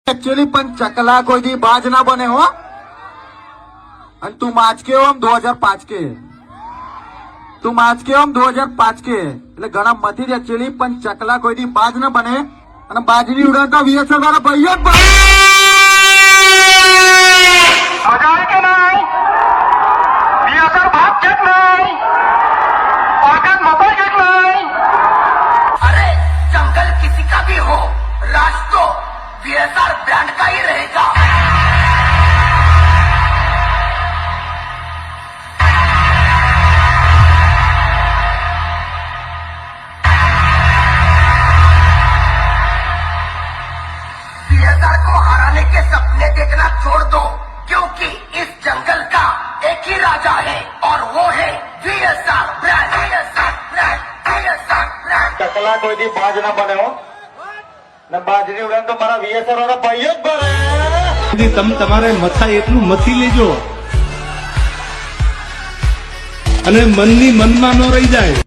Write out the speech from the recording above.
Actually पण चकला कोई दी बाज ना बने हो અને તું માચ કે આમ 2005 કે તું માચ કે આમ 2005 કે એટલે ઘણા મથી એકચ્યુઅલી પણ ચકલા કોઈ દી બાજ ના બને અને બાજરી ઉડાડતા વીએસએલ વાળા ભાઈઓ જ બને. मजा है कि नहीं? वीएसआर भाग के नहीं, ताकत मत के नहीं. अरे जंगल किसी का भी हो, राज तो वीएसआर ब्रांड का ही रहेगा. वीएसआर को हराने के सपने देखना छोड़ दो, क्योंकि इस जंगल का एक ही राजा है और वो है VSR brand. VSR brand, VSR brand. ચકલા કોઈ દી બાજ ના બને હો ને બાજરી ઉડાડતા મારા વીએસએલ વાળા ભાઈઓ જ બને. તમે તમારે મથાય એટલું મથી લેજો અને મનની મનમાં ન રહી જાય.